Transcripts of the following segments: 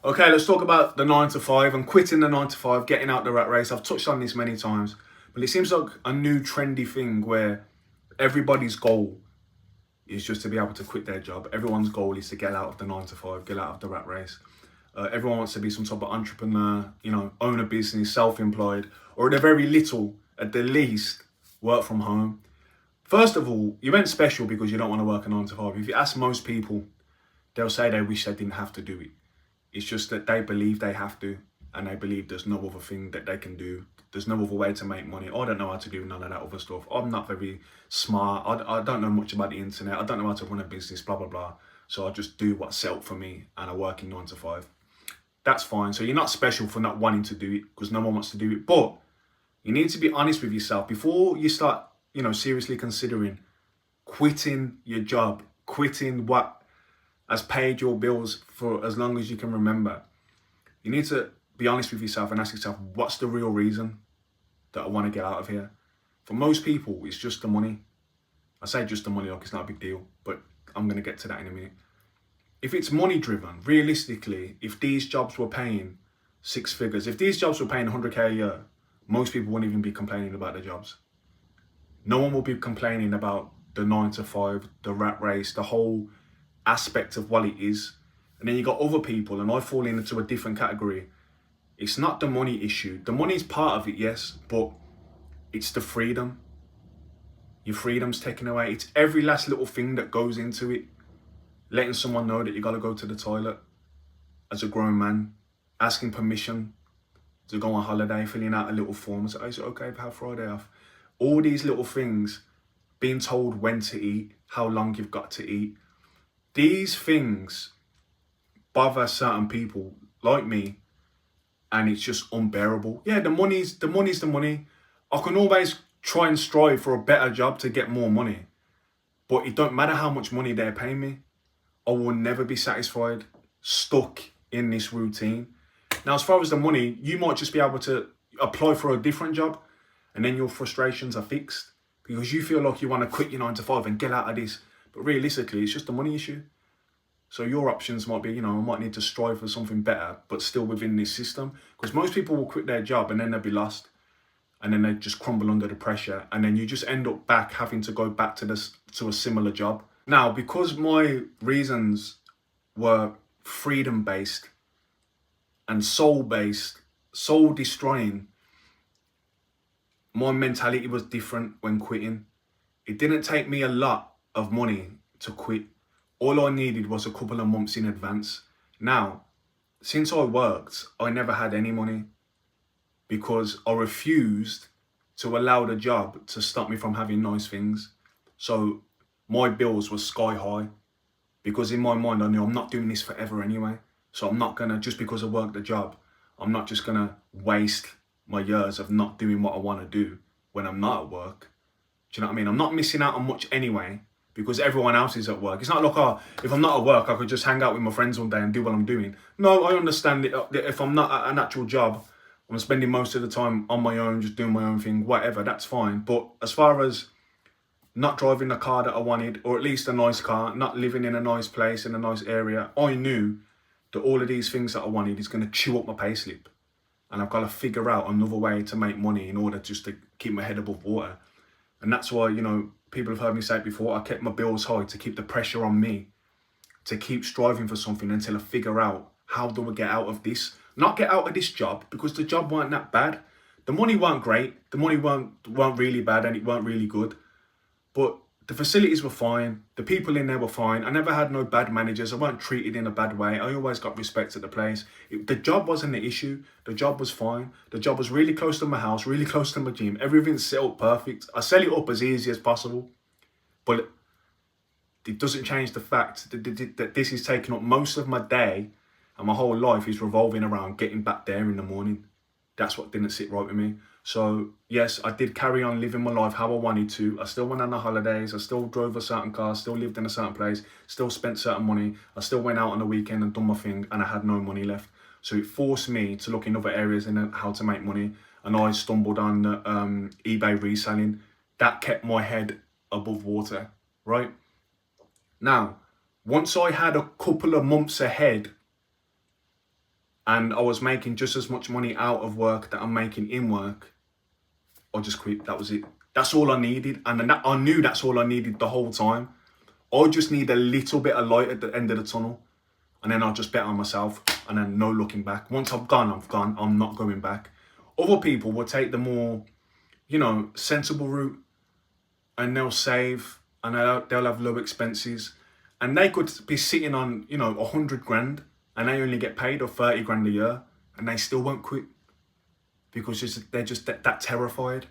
Okay, let's talk about the 9 to 5 and quitting the 9 to 5, getting out the rat race. I've touched on this many times, but it seems like a new trendy thing where everybody's goal is just to be able to quit their job. Everyone's goal is to get out of the 9 to 5, get out of the rat race. Everyone wants to be some type of entrepreneur, own a business, self-employed, or at the very little, at the least, work from home. First of all, you ain't special because you don't want to work a 9 to 5. If you ask most people, they'll say they wish they didn't have to do it. It's just that they believe they have to, and they believe there's no other thing that they can do. There's no other way to make money. I don't know how to do none of that other stuff. I'm not very smart. I don't know much about the internet. I don't know how to run a business, blah, blah, blah. So I just do what's set up for me, and I work in 9 to 5. That's fine. So you're not special for not wanting to do it because no one wants to do it. But you need to be honest with yourself before you start, seriously considering quitting your job, quitting what has paid your bills for as long as you can remember. You need to be honest with yourself and ask yourself, what's the real reason that I want to get out of here? For most people, it's just the money. I say just the money like it's not a big deal, but I'm going to get to that in a minute. If it's money driven, realistically, if these jobs were paying 6 figures, if these jobs were paying 100k a year, most people wouldn't even be complaining about their jobs. No one will be complaining about the 9 to 5, the rat race, the whole aspect of what it is. And then you got other people, and I fall into a different category. It's not the money issue. The money's part of it, yes, but it's the freedom. Your freedom's taken away. It's every last little thing that goes into it. Letting someone know that you gotta go to the toilet as a grown man, asking permission to go on holiday, filling out a little form, say, is it okay if I have Friday off? All these little things, being told when to eat, how long you've got to eat. These things bother certain people like me, and it's just unbearable. Yeah, the money's the money. I can always try and strive for a better job to get more money, but it don't matter how much money they're paying me. I will never be satisfied, stuck in this routine. Now, as far as the money, you might just be able to apply for a different job, and then your frustrations are fixed because you feel like you want to quit your 9 to 5 and get out of this. But realistically, it's just a money issue. So your options might be, I might need to strive for something better, but still within this system. Because most people will quit their job and then they'll be lost. And then they just crumble under the pressure. And then you just end up back having to go back to a similar job. Now, because my reasons were freedom-based and soul-based, soul-destroying, my mentality was different when quitting. It didn't take me a lot of money to quit. All I needed was a couple of months in advance. Now, since I worked, I never had any money because I refused to allow the job to stop me from having nice things. So my bills were sky high because in my mind I knew I'm not doing this forever anyway. So I'm not gonna, just because I work the job, I'm not just gonna waste my years of not doing what I want to do when I'm not at work. Do you know what I mean? I'm not missing out on much anyway because everyone else is at work. It's not like, if I'm not at work, I could just hang out with my friends one day and do what I'm doing. No, I understand that if I'm not at an actual job, I'm spending most of the time on my own, just doing my own thing, whatever, that's fine. But as far as not driving the car that I wanted, or at least a nice car, not living in a nice place, in a nice area, I knew that all of these things that I wanted is going to chew up my payslip. And I've got to figure out another way to make money in order just to keep my head above water. And that's why, people have heard me say it before, I kept my bills high to keep the pressure on me, to keep striving for something until I figure out, how do I get out of this? Not get out of this job, because the job weren't that bad. The money weren't great. The money weren't really bad, and it weren't really good. But the facilities were fine. The people in there were fine. I never had no bad managers. I weren't treated in a bad way. I always got respect at the place. The job wasn't the issue. The job was fine. The job was really close to my house, really close to my gym. Everything's set up perfect. I set it up as easy as possible. But it doesn't change the fact that this is taking up most of my day, and my whole life is revolving around getting back there in the morning. That's what didn't sit right with me. So yes, I did carry on living my life how I wanted to. I still went on the holidays. I still drove a certain car, still lived in a certain place, still spent certain money. I still went out on the weekend and done my thing, and I had no money left. So it forced me to look in other areas in how to make money. And I stumbled on eBay reselling. That kept my head above water, right? Now, once I had a couple of months ahead and I was making just as much money out of work that I'm making in work, I just quit. That was it. That's all I needed. And then I knew that's all I needed the whole time. I just need a little bit of light at the end of the tunnel. And then I'll just bet on myself. And then no looking back. Once I've gone, I've gone. I'm not going back. Other people will take the more, you know, sensible route. And they'll save. And they'll have low expenses. And they could be sitting on, you know, 100 grand. And they only get paid or 30 grand a year. And they still won't quit. Because they're just that terrified.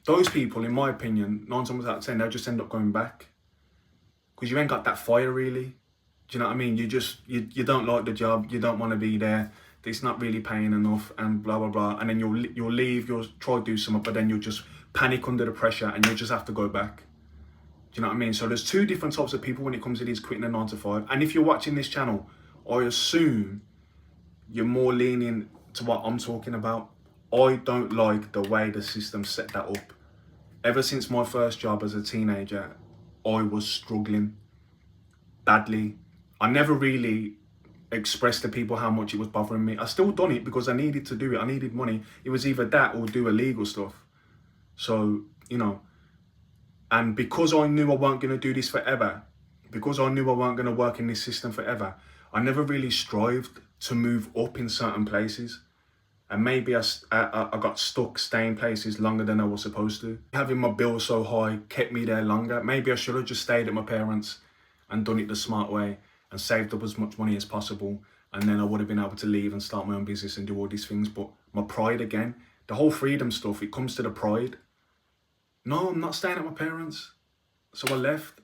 Those people, in my opinion, 9 times out of 10, they'll just end up going back. Because you ain't got that fire, really. Do you know what I mean? You don't like the job. You don't want to be there. It's not really paying enough and blah, blah, blah. And then you'll leave, you'll try to do something, but then you'll just panic under the pressure and you'll just have to go back. Do you know what I mean? So there's 2 different types of people when it comes to these quitting a 9 to 5. And if you're watching this channel, I assume you're more leaning to what I'm talking about. I don't like the way the system set that up. Ever since my first job as a teenager, I was struggling badly. I never really expressed to people how much it was bothering me. I still done it because I needed to do it. I needed money. It was either that or do illegal stuff. So, you know, and because I knew I weren't going to do this forever, because I knew I weren't going to work in this system forever, I never really strived to move up in certain places. And maybe I got stuck staying places longer than I was supposed to. Having my bills so high kept me there longer. Maybe I should have just stayed at my parents' and done it the smart way and saved up as much money as possible. And then I would have been able to leave and start my own business and do all these things. But my pride again, the whole freedom stuff, it comes to the pride. No, I'm not staying at my parents'. So I left.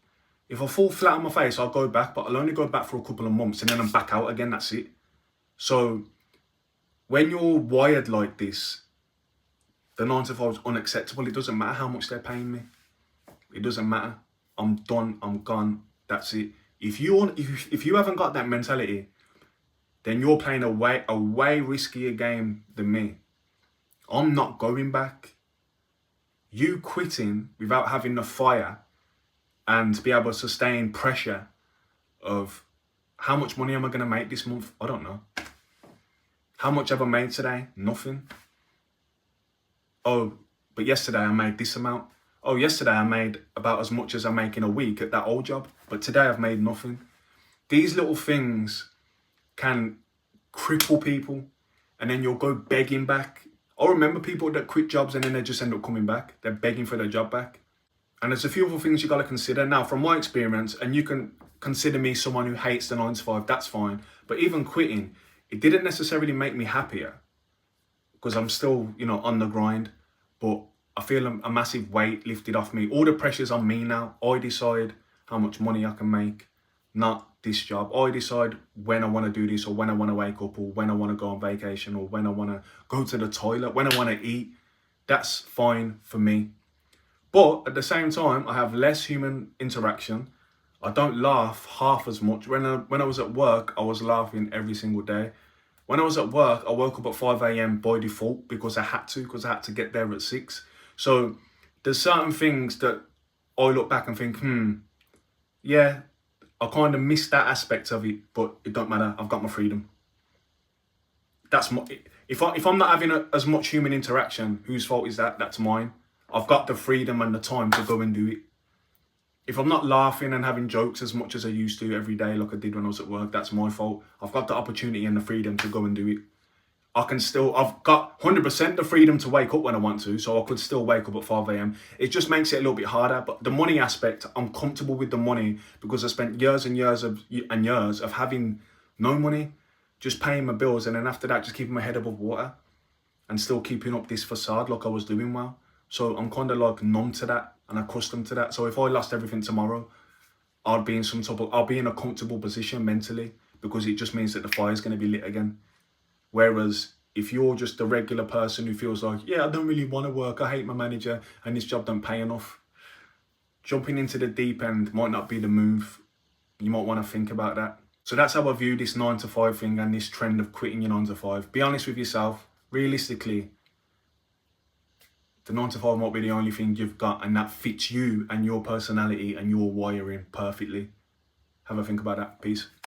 If I fall flat on my face, I'll go back, but I'll only go back for a couple of months and then I'm back out again, that's it. So when you're wired like this, the 9 to 5 is unacceptable. It doesn't matter how much they're paying me. It doesn't matter. I'm done. I'm gone. That's it. If you haven't got that mentality, then you're playing a way riskier game than me. I'm not going back. You quitting without having the fire and to be able to sustain pressure of how much money am I going to make this month? I don't know. How much have I made today? Nothing. Oh, but yesterday I made this amount. Oh, yesterday I made about as much as I make in a week at that old job. But today I've made nothing. These little things can cripple people. And then you'll go begging back. I remember people that quit jobs and then they just end up coming back. They're begging for their job back. And there's a few other things you got to consider. Now, from my experience, and you can consider me someone who hates the 9 to 5, that's fine. But even quitting, it didn't necessarily make me happier because I'm still, you know, on the grind, but I feel a massive weight lifted off me. All the pressure's on me now. I decide how much money I can make, not this job. I decide when I want to do this or when I want to wake up or when I want to go on vacation or when I want to go to the toilet, when I want to eat. That's fine for me. But at the same time, I have less human interaction. I don't laugh half as much. When I was at work, I was laughing every single day. When I was at work, I woke up at 5 a.m. by default because I had to get there at 6. So there's certain things that I look back and think, yeah, I kind of missed that aspect of it, but it don't matter. I've got my freedom. That's my, if I'm not having as much human interaction, whose fault is that? That's mine. I've got the freedom and the time to go and do it. If I'm not laughing and having jokes as much as I used to every day like I did when I was at work, that's my fault. I've got the opportunity and the freedom to go and do it. I've got 100% the freedom to wake up when I want to, so I could still wake up at 5 a.m. It just makes it a little bit harder, but the money aspect, I'm comfortable with the money because I spent years and years of having no money, just paying my bills, and then after that, just keeping my head above water and still keeping up this facade like I was doing well. So I'm kind of like numb to that and accustomed to that. So if I lost everything tomorrow, I'll be in a comfortable position mentally because it just means that the fire's going to be lit again. Whereas if you're just a regular person who feels like, yeah, I don't really want to work, I hate my manager and this job don't pay enough, jumping into the deep end might not be the move. You might want to think about that. So that's how I view this 9 to 5 thing and this trend of quitting your 9 to 5. Be honest with yourself. Realistically, the 9 to 5 might be the only thing you've got and that fits you and your personality and your wiring perfectly. Have a think about that. Peace.